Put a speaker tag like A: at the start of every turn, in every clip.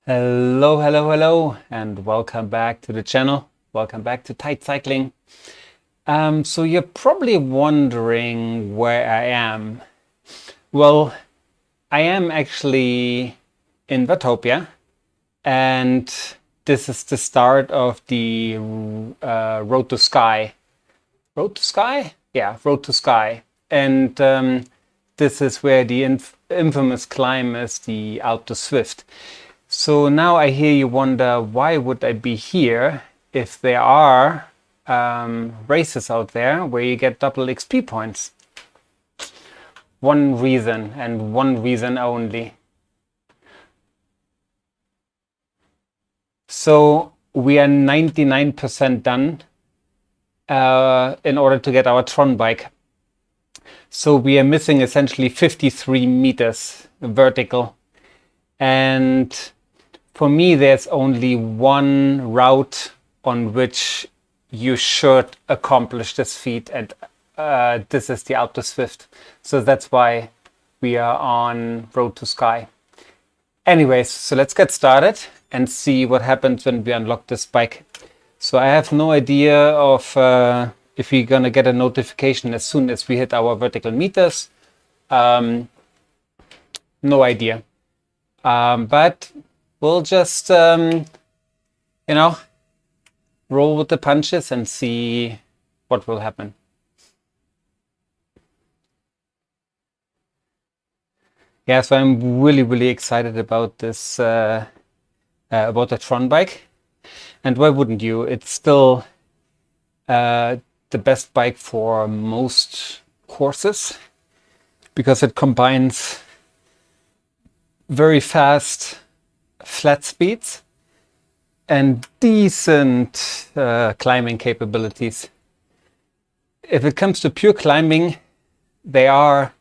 A: Hello, hello, hello, and welcome back to the channel. Welcome back to Tight Cycling. So you're probably wondering where I am. Well, I am actually in Watopia, and this is the start of the Road to Sky. Road to Sky? Yeah, Road to Sky. And this is where the infamous climb is, the Alpe Zwift. So now I hear you wonder, why would I be here if there are races out there where you get double XP points? One reason, and one reason only. So we are 99% done in order to get our TRON bike. So we are missing essentially 53 meters vertical. And for me, there's only one route on which you should accomplish this feat, and this is the Alpe Zwift. So that's why we are on Road to Sky. Anyways, so let's get started and see what happens when we unlock this bike. So I have no idea of if we're gonna get a notification as soon as we hit our vertical meters. No idea. But we'll just, roll with the punches and see what will happen. Yeah, so I'm really excited about this, about the TRON bike. And why wouldn't you? It's still the best bike for most courses because it combines very fast flat speeds and decent climbing capabilities. If it comes to pure climbing, they are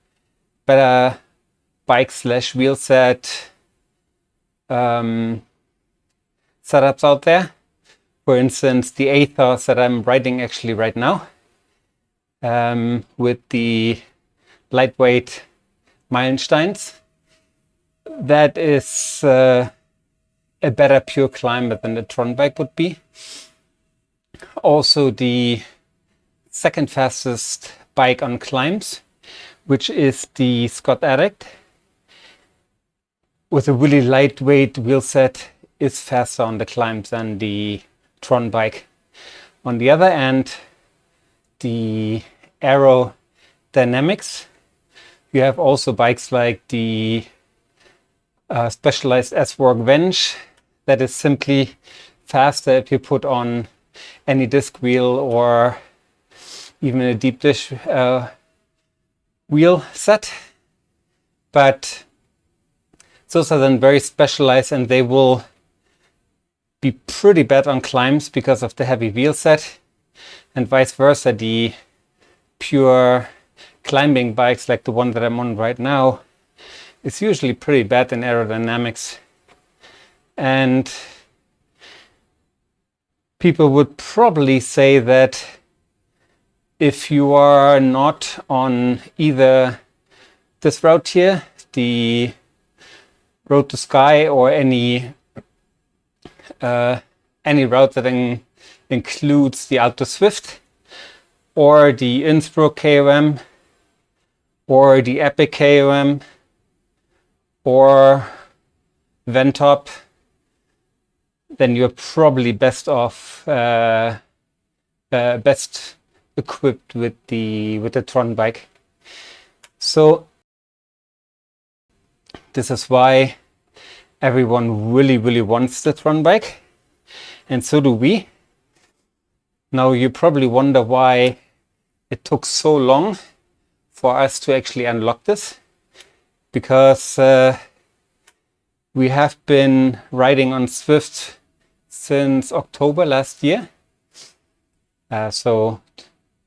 A: better bike / wheel set setups out there. For instance, the Aethos that I'm riding actually right now, with the lightweight Meilensteins. That is a better pure climber than the TRON bike would be. Also, the second fastest bike on climbs, which is the Scott Addict, with a really lightweight wheel set, is faster on the climbs than the TRON bike. On the other end, the aerodynamics, you have also bikes like the Specialized S-Work Venge that is simply faster if you put on any disc wheel or even a deep dish wheel set. But those are then very specialized and they will be pretty bad on climbs because of the heavy wheel set, and vice versa. The pure climbing bikes like the one that I'm on right now is usually pretty bad in aerodynamics. And people would probably say that if you are not on either this route here, the Road to Sky, or any route that includes the Alpe Zwift, or the Innsbruck KOM, or the Epix KOM, or Ventop, then you're probably best equipped with the TRON bike. So this is why everyone really wants the TRON bike, and so do we. Now you probably wonder why it took so long for us to actually unlock this, because we have been riding on Zwift since October last year, so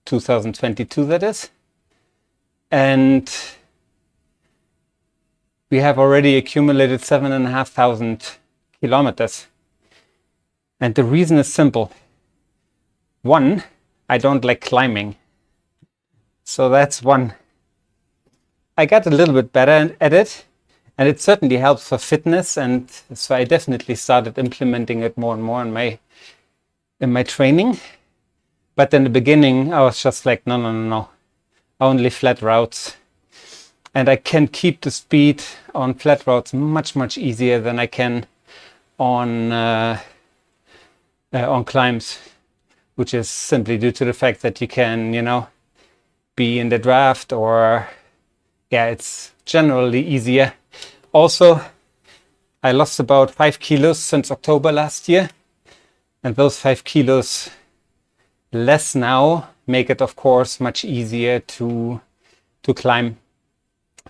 A: 2022 that is, and we have already accumulated 7,500 kilometers. And the reason is simple. One, I don't like climbing. So that's one. I got a little bit better at it, And it certainly helps for fitness, and so I definitely started implementing it more and more in my training. But in the beginning, I was just like, no, only flat routes. And I can keep the speed on flat routes much easier than I can on climbs, which is simply due to the fact that you can, you know, be in the draft, or yeah, it's generally easier. Also, I lost about 5 kilos since October last year, and those 5 kilos less now make it, of course, much easier to climb.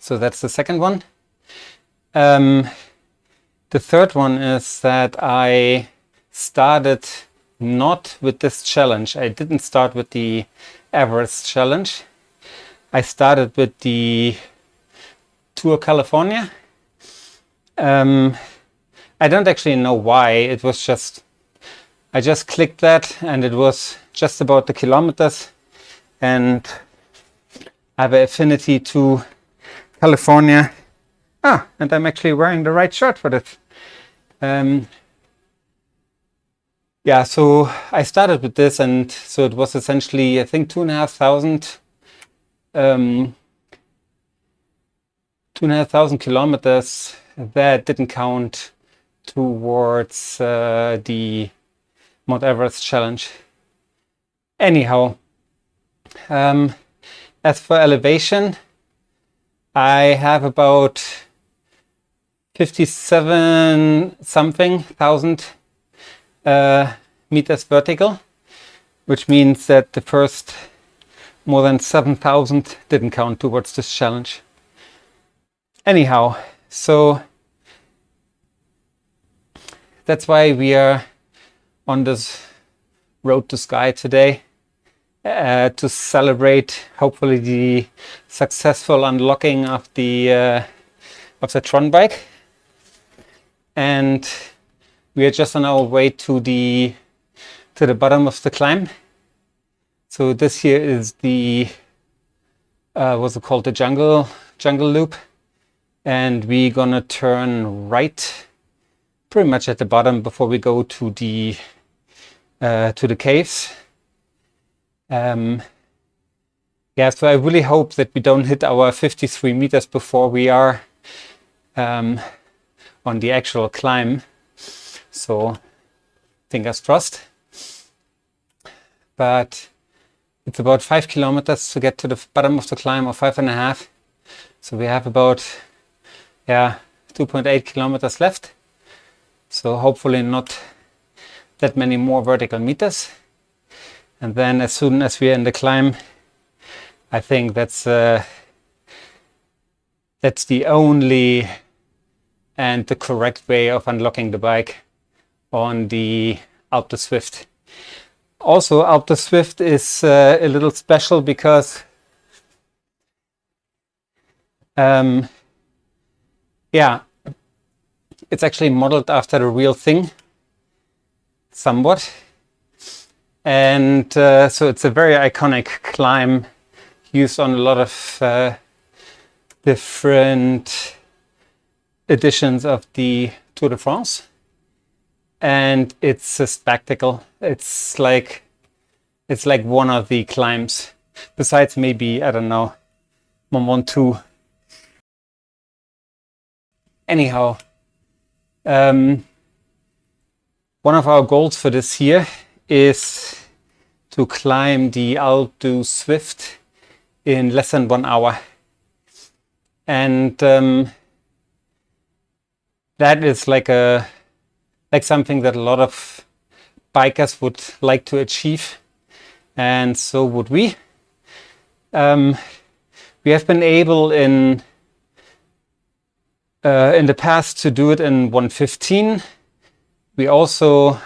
A: So that's the second one. The third one is that I started not with this challenge. I didn't start with the Everest challenge. I started with the Tour California. I don't actually know why. It was just, I just clicked that, and it was just about the kilometers, and I have an affinity to California. And I'm actually wearing the right shirt for this. Yeah, so I started with this, and so it was essentially, I think, 2,500 kilometers that didn't count towards the Mount Everest challenge. Anyhow, as for elevation, I have about 57 something thousand meters vertical, which means that the first more than 7,000 didn't count towards this challenge. Anyhow, so that's why we are on this road to sky today, to celebrate hopefully the successful unlocking of the TRON bike. And we are just on our way to the bottom of the climb. So this here is the what's it called, the jungle loop, and we're gonna turn right pretty much at the bottom before we go to the caves. Yeah, so I really hope that we don't hit our 53 meters before we are on the actual climb. So fingers crossed. But it's about 5 kilometers to get to the bottom of the climb, or 5.5. So we have about 2.8 kilometers left. So hopefully not that many more vertical meters. And then as soon as we're in the climb, I think that's the only and the correct way of unlocking the bike on the Zwift. Also, Zwift is a little special because it's actually modeled after the real thing, somewhat. And so it's a very iconic climb used on a lot of different editions of the Tour de France. And it's a spectacle. It's like one of the climbs, besides maybe, I don't know, Mont Ventoux. Anyhow, one of our goals for this year is to climb the Alpe du Zwift in less than 1 hour. And that is like something that a lot of bikers would like to achieve, and so would we. We have been able in the past to do it in 1:15.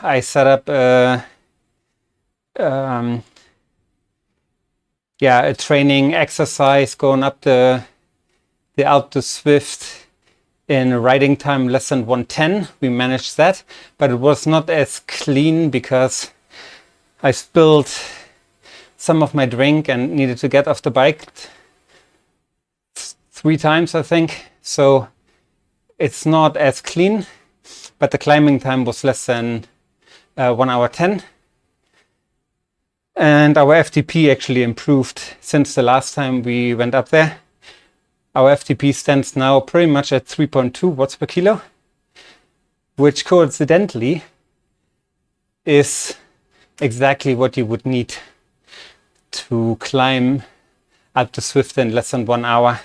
A: I set up a training exercise going up the Alpe du Zwift in riding time less than 1:10. We managed that, but it was not as clean because I spilled some of my drink and needed to get off the bike 3 times, I think. So it's not as clean, but the climbing time was less than 1 hour 10. And our FTP actually improved since the last time we went up there. Our FTP stands now pretty much at 3.2 watts per kilo, which coincidentally is exactly what you would need to climb up to Zwift in less than 1 hour.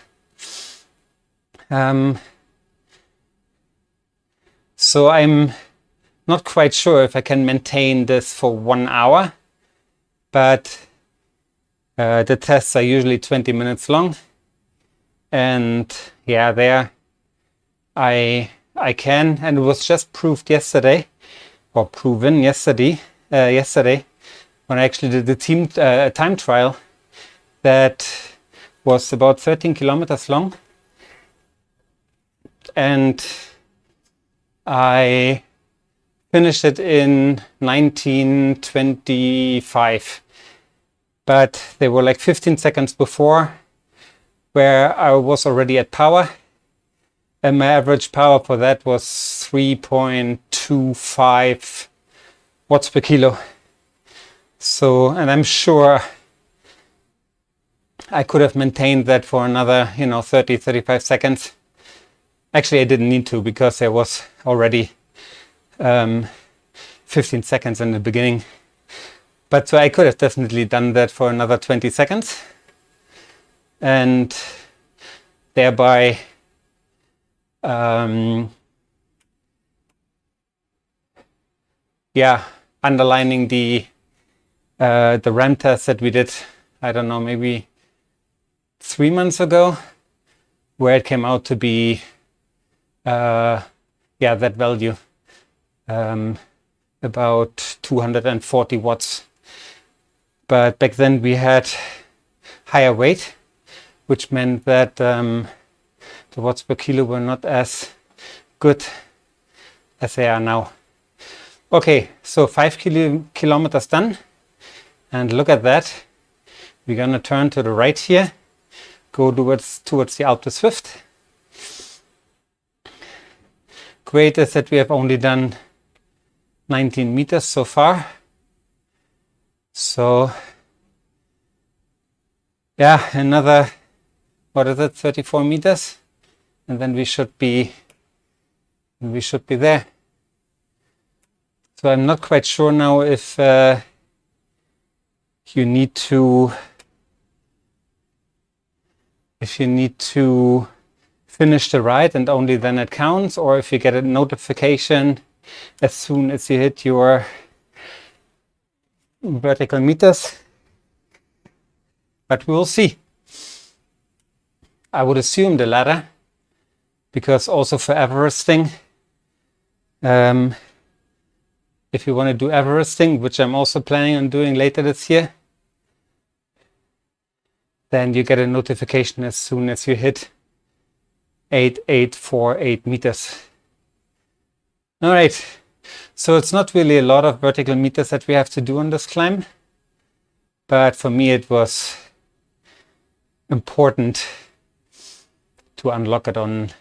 A: So I'm not quite sure if I can maintain this for 1 hour, but the tests are usually 20 minutes long. And yeah, there I can, and it was just proved yesterday, or proven yesterday, when I actually did the team time trial that was about 13 kilometers long. And I finished it in 1925, but they were like 15 seconds before, where I was already at power, and my average power for that was 3.25 watts per kilo. So, and I'm sure I could have maintained that for another, 30, 35 seconds. Actually, I didn't need to, because there was already 15 seconds in the beginning. But so I could have definitely done that for another 20 seconds. And thereby underlining the RAM test that we did, I don't know, maybe 3 months ago, where it came out to be that value, about 240 watts. But back then we had higher weight, which meant that the watts per kilo were not as good as they are now. Okay, so 5 kilometers done, and look at that. We're gonna turn to the right here, go towards the Alpe Zwift. Great is that we have only done 19 meters so far. So yeah, another, what is it, 34 meters, and then we should be there. So I'm not quite sure now if you need to finish the ride and only then it counts, or if you get a notification as soon as you hit your vertical meters. But we'll see. I would assume the latter, because also for Everesting, if you want to do Everesting, which I'm also planning on doing later this year, then you get a notification as soon as you hit 8,848 meters. All right, so it's not really a lot of vertical meters that we have to do on this climb, but for me it was important to unlock it on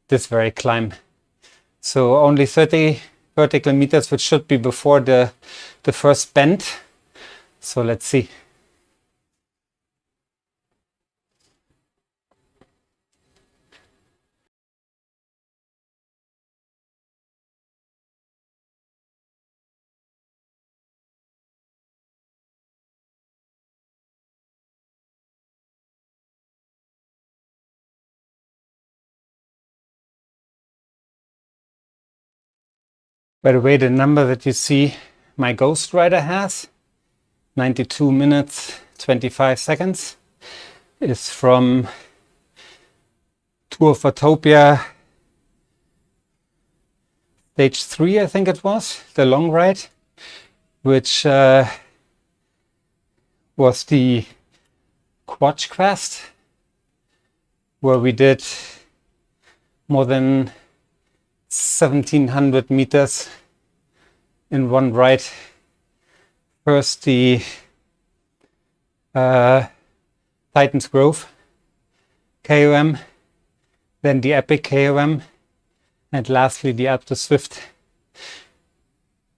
A: this very climb. So only 30 vertical meters, which should be before the first bend. So let's see. By the way, the number that you see my Ghost Rider has, 92 minutes, 25 seconds, is from Tour of Autopia stage 3, I think it was, the long ride, which was the Quad Quest, where we did more than 1,700 meters in one ride. First the Titan's Grove KOM, then the Epic KOM, and lastly the Aethos Zwift.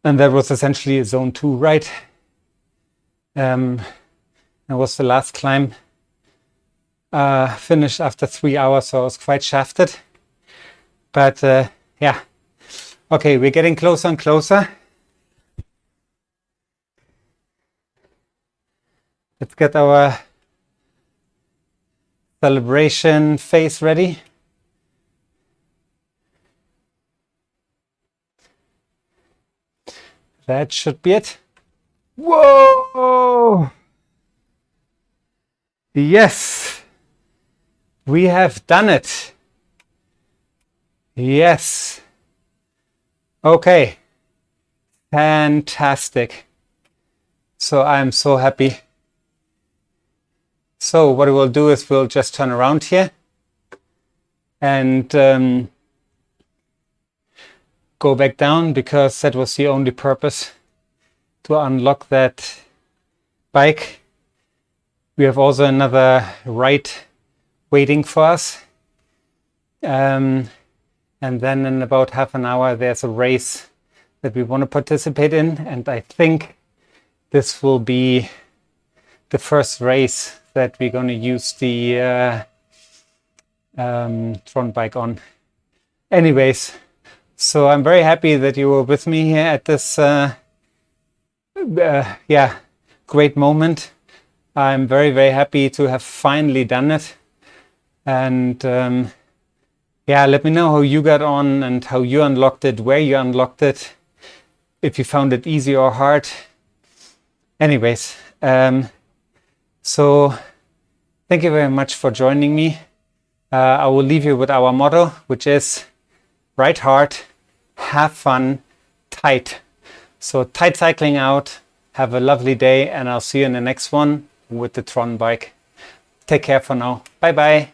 A: And that was essentially a zone 2 ride. That was the last climb. Finished after 3 hours, so I was quite shafted. But yeah, okay, we're getting closer and closer. Let's get our celebration face ready. That should be it. Whoa! Yes! We have done it. Yes. Okay. Fantastic. So I'm so happy. So what we'll do is we'll just turn around here and go back down, because that was the only purpose, to unlock that bike. We have also another ride waiting for us. And then in about half an hour, there's a race that we want to participate in. And I think this will be the first race that we're going to use the TRON bike on. Anyways, so I'm very happy that you were with me here at this yeah, great moment. I'm very, very happy to have finally done it. And yeah, let me know how you got on and how you unlocked it, where you unlocked it, if you found it easy or hard. Anyways, so thank you very much for joining me. I will leave you with our motto, which is ride hard, have fun, tight. So tight cycling out, have a lovely day, and I'll see you in the next one with the TRON bike. Take care for now. Bye bye.